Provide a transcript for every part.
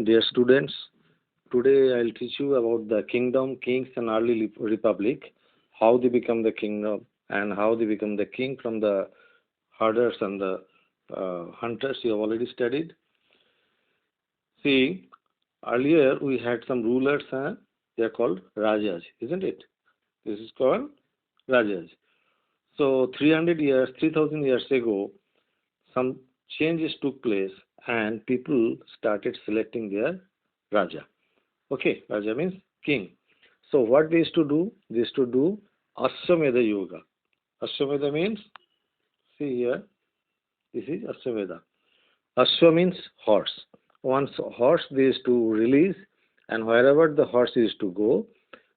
Dear students, today I'll teach you about the kingdom, kings, and early republic, how they become the kingdom, and how they become the king from the herders and the hunters you have already studied. See, earlier we had some rulers, they are called Rajas, isn't it? This is called Rajas. So 300 years, 3000 years ago, some changes took place and people started selecting their Raja. Okay, Raja means king. So what they used to do? They used to do Ashwamedha Yoga. Ashwamedha means, see here, this is Ashwamedha. Ashwa means horse. Once horse they used to release, and wherever the horse used to go,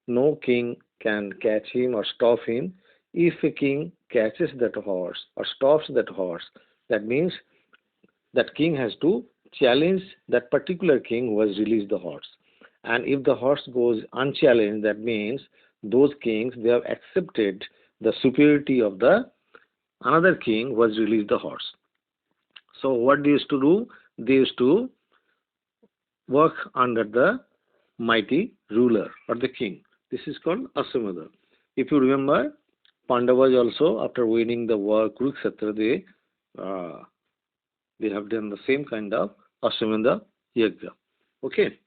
no king can catch him or stop him. If a king catches that horse or stops that horse, that means that king has to challenge that particular king who has released the horse. And if the horse goes unchallenged, that means those kings they have accepted the superiority of the another king who has released the horse. So what they used to do? They used to work under the mighty ruler or the king. This is called Aswamedha. If you remember, Pandavas also after winning the war Kurukshetra, they have done the same kind of Ashwamedha Yajna. Okay.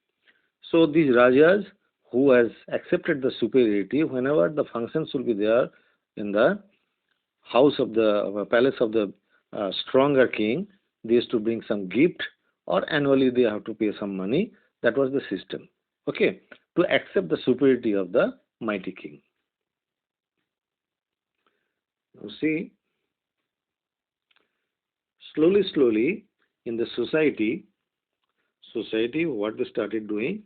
So these Rajas who has accepted the superiority, whenever the functions will be there in the house of the palace of the stronger king, they used to bring some gift or annually they have to pay some money. That was the system. Okay. To accept the superiority of the mighty king. Now see, slowly in the society what they started doing.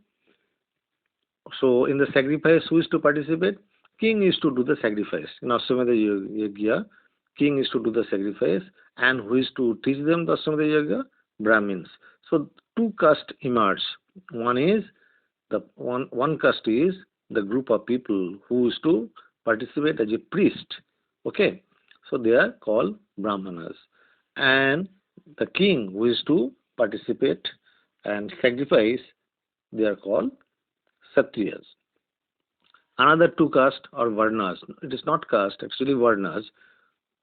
So in the sacrifice, who is to participate? King is to do the sacrifice. In Ashwamedha Yajna, king is to do the sacrifice, and who is to teach them the Ashwamedha Yajna? Brahmins. So two castes emerge. One is the one caste is the group of people who is to participate as a priest. Okay, so they are called Brahmanas, and the king who is to participate and sacrifice, they are called Kshatriyas. Another two caste or Varnas. It is not caste, actually Varnas.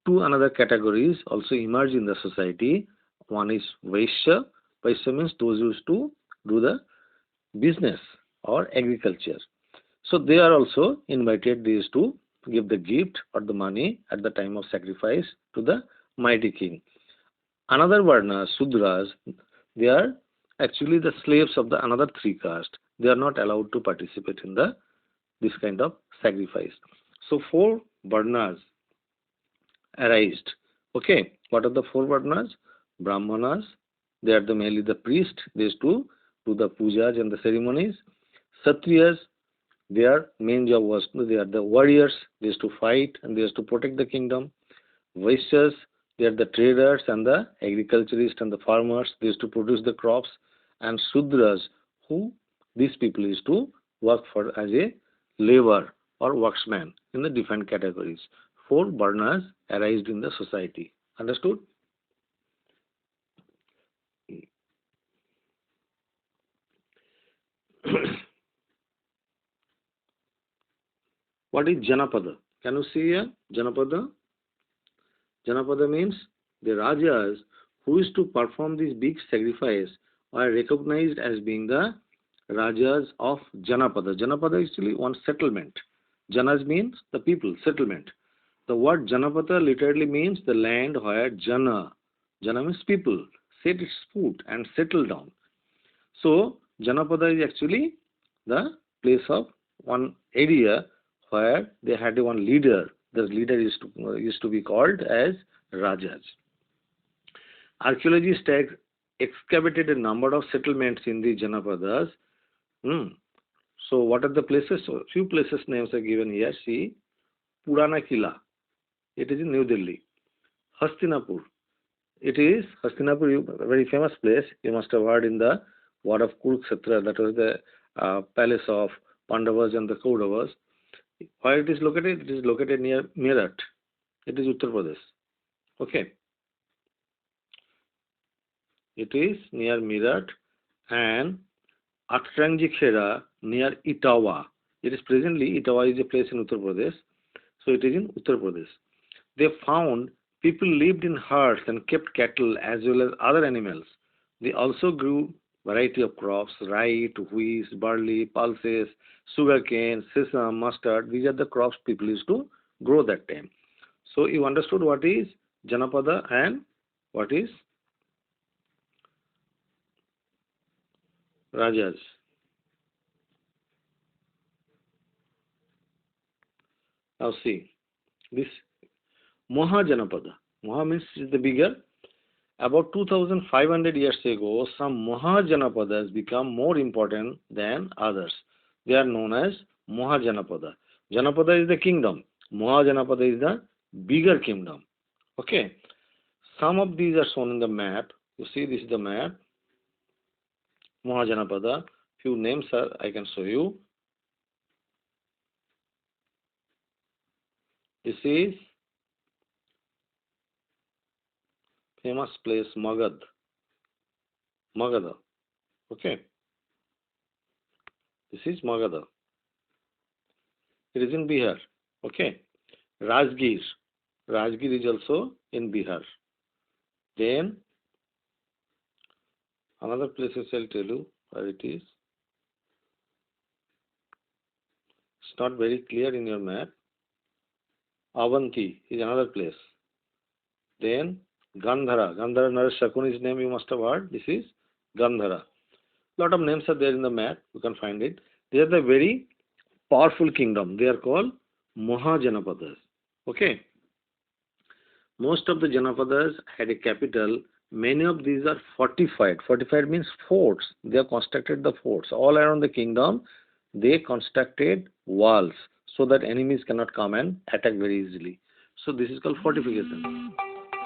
Two another categories also emerge in the society. One is Vaishya. Vaishya means those who used to do the business or agriculture. So they are also invited. They used to give the gift or the money at the time of sacrifice to the mighty king. Another Varna, Sudras, they are actually the slaves of the another three caste. They are not allowed to participate in the this kind of sacrifice. So four Varnas arised. Okay, what are the four Varnas? Brahmanas, they are the mainly the priest. They used to do the pujas and the ceremonies. Kshatriyas, their main job was they are the warriors. They used to fight and they used to protect the kingdom. Vaishyas, they are the traders and the agriculturists and the farmers. They used to produce the crops. And Sudras, who these people used to work for as a labor or worksman in the different categories. Four varnas arised in the society. Understood? What is Janapada? Can you see here? Janapada? Janapada means the Rajas who used to perform this big sacrifice are recognized as being the Rajas of Janapada. Janapada is actually one settlement. Janas means the people, settlement. The word Janapada literally means the land where Jana means people, set its foot and settle down. So Janapada is actually the place of one area where they had one leader. The leader used to be called as Rajas. Archaeologists have excavated a number of settlements in the Janapadas. Hmm. So what are the places? So few places names are given here. See, Purana Kila. It is in New Delhi. Hastinapur. It is Hastinapur, a very famous place. You must have heard in the war of Kurukshetra. That was the palace of Pandavas and the Kauravas. Where it is located? It is located near Meerut. It is Uttar Pradesh. Okay. It is near Meerut, and Atrangjikhera near Itawa. It is presently, Itawa is a place in Uttar Pradesh. So it is in Uttar Pradesh. They found people lived in herds and kept cattle as well as other animals. They also grew variety of crops, rye, wheat, barley, pulses, sugarcane, sesame, mustard. These are the crops people used to grow that time. So you understood what is Janapada and what is Rajas. Now see, this Mahajanapada. Maha means is the bigger. About 2500 years ago, some Mahajanapadas become more important than others. They are known as Mahajanapada. Janapada is the kingdom. Mahajanapada is the bigger kingdom. Okay. Some of these are shown in the map. You see, this is the map. Mahajanapada. Few names are I can show you. This is famous place Magad. Magadha. Okay. This is Magadha. It is in Bihar. Okay. Rajgir. Rajgir is also in Bihar. Then another place I'll tell you where it is. It's not very clear in your map. Avanti is another place. Then Gandhara. Gandhara Naresh Shakuni's name you must have heard. This is Gandhara. Lot of names are there in the map. You can find it. They are the very powerful kingdom. They are called Mahajanapadas. Okay. Most of the Janapadas had a capital. Many of these are fortified. Fortified means forts. They have constructed the forts. All around the kingdom, they constructed walls so that enemies cannot come and attack very easily. So this is called fortification.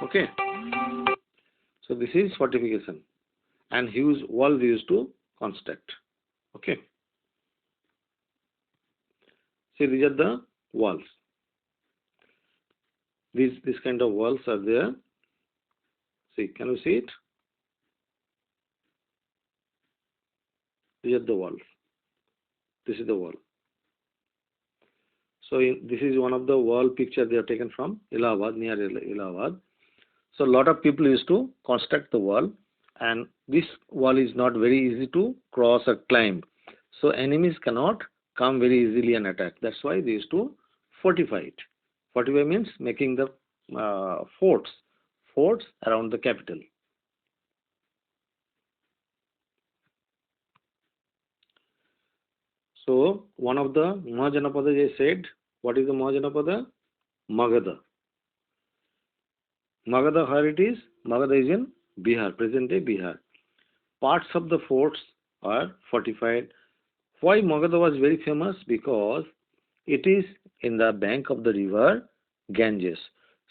Okay. So this is fortification. And huge walls they used to construct. Okay. See, these are the walls. This kind of walls are there. See, can you see it? These are the walls. This is the wall. So this is one of the wall picture they have taken from Allahabad, near Allahabad. So a lot of people used to construct the wall, and this wall is not very easy to cross or climb. So enemies cannot come very easily and attack. That's why they used to fortify it. Fortify means making the forts around the capital. So one of the Mahajanapada I said, what is the Mahajanapada? Magadha. Magadha, where it is? Magadha is in Bihar, present day Bihar. Parts of the forts are fortified. Why Magadha was very famous? Because it is in the bank of the river Ganges.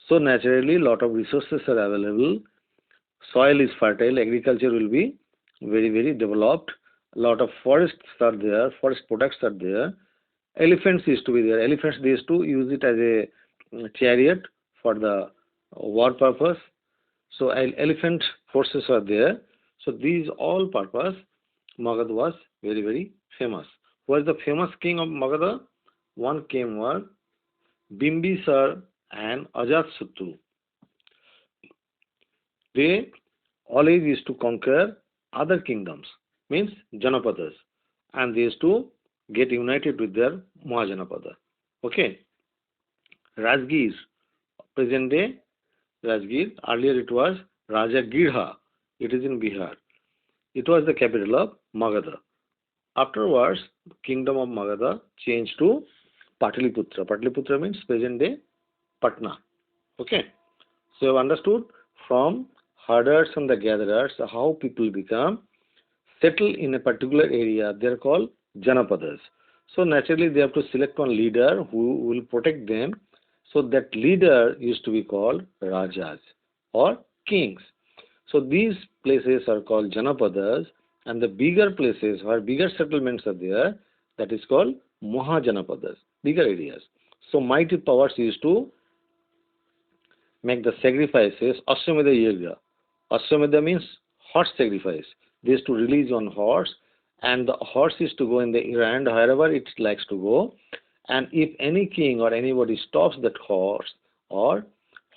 So naturally, lot of resources are available. Soil is fertile. Agriculture will be very, very developed. A lot of forests are there. Forest products are there. Elephants used to be there. Elephants, they used to use it as a chariot for the war purpose. So elephant forces are there. So these all purpose, Magadha was very, very famous. Who was the famous king of Magadha? One king was Bimbisar and Ajatasattu. They always used to conquer other kingdoms, means Janapadas, and they used to get united with their Mahajanapada. Okay. Rajgir, present day Rajgir, earlier it was Rajagirha, it is in Bihar. It was the capital of Magadha. Afterwards, kingdom of Magadha changed to Pataliputra. Pataliputra means present day Patna. Okay. So you have understood from herders and the gatherers how people become settled in a particular area. They are called Janapadas. So naturally they have to select one leader who will protect them. So that leader used to be called Rajas or kings. So these places are called Janapadas, and the bigger places where bigger settlements are there, that is called Mahajanapadas, bigger areas. So mighty powers used to make the sacrifices, Ashwamedha Yaga. Ashwamedha means horse sacrifice. They used to release one horse and the horse is to go in the errand wherever it likes to go. And if any king or anybody stops that horse or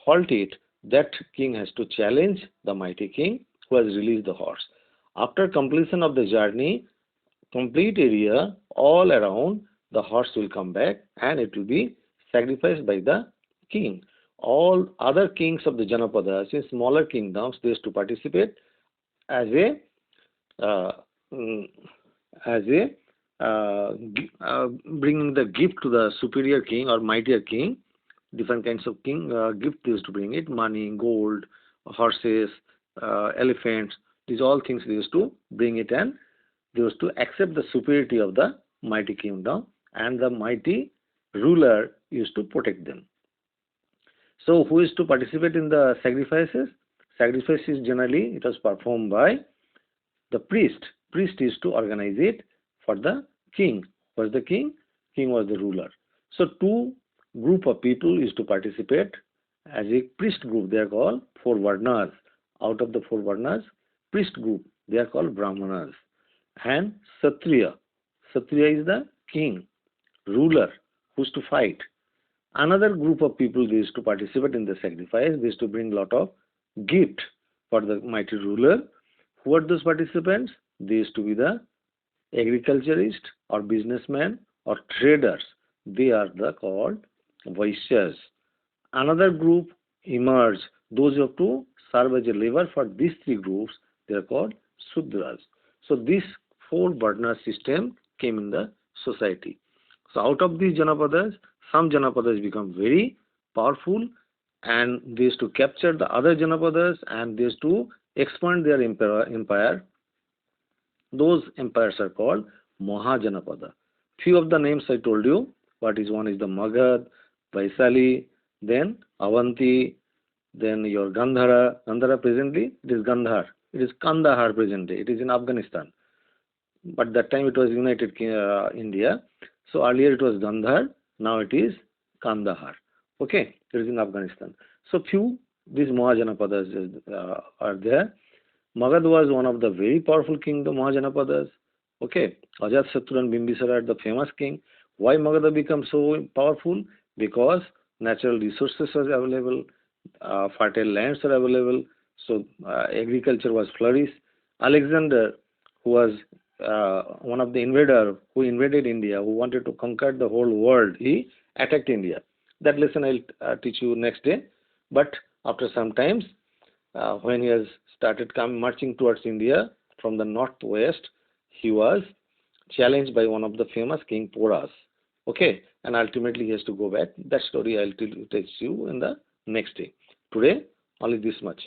halt it, that king has to challenge the mighty king who has released the horse. After completion of the journey, complete area all around, the horse will come back and it will be sacrificed by the king. All other kings of the Janapadas in smaller kingdoms, they used to participate as a uh, mm, as a bringing the gift to the superior king or mightier king. Different kinds of king gift they used to bring it: money, gold, horses, elephants. These all things they used to bring it, and they used to accept the superiority of the mighty kingdom, and the mighty ruler used to protect them. So who is to participate in the sacrifices? Sacrifices generally it was performed by the priest. Priest is to organize it for the king. Was the king? King was the ruler. So two group of people is to participate as a priest group. They are called four varnas. Out of the four varnas, priest group, they are called brahmanas. And Satriya. Satriya is the king, ruler, who's to fight. Another group of people they used to participate in the sacrifice. They used to bring lot of gift for the mighty ruler. Who are those participants? They used to be the agriculturist or businessmen or traders. They are the called Vaishyas. Another group emerged. Those who have to serve as a labor for these three groups, they are called Sudras. So this four Varna system came in the society. So out of these Janapadas, some Janapadas become very powerful and they used to capture the other Janapadas and they used to expand their empire. Those empires are called Mahajanapada. Few of the names I told you. What is one is the Magad, Vaisali, then Avanti, then your Gandhara. Gandhara presently it is Gandhar. It is Kandahar presently. It is in Afghanistan. But that time it was United India. So earlier it was Gandhar. Now it is Kandahar. Okay, it is in Afghanistan. So few these Mahajanapadas are there. Magad was one of the very powerful king, the Mahajanapadas. Okay, Ajatasattu and Bimbisara are the famous king. Why Magadha become so powerful? Because natural resources are available, fertile lands are available, so agriculture was flourished. Alexander, who was one of the invader who invaded India, who wanted to conquer the whole world, he attacked India. That lesson I'll teach you next day. But after some times, when he has started marching towards India from the northwest, he was challenged by one of the famous king Poras. Okay, and ultimately he has to go back. That story I'll teach you in the next day. Today, only this much.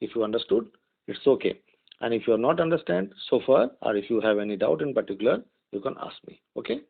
If you understood, it's okay. And if you are not understand so far, or if you have any doubt in particular, you can ask me. Okay.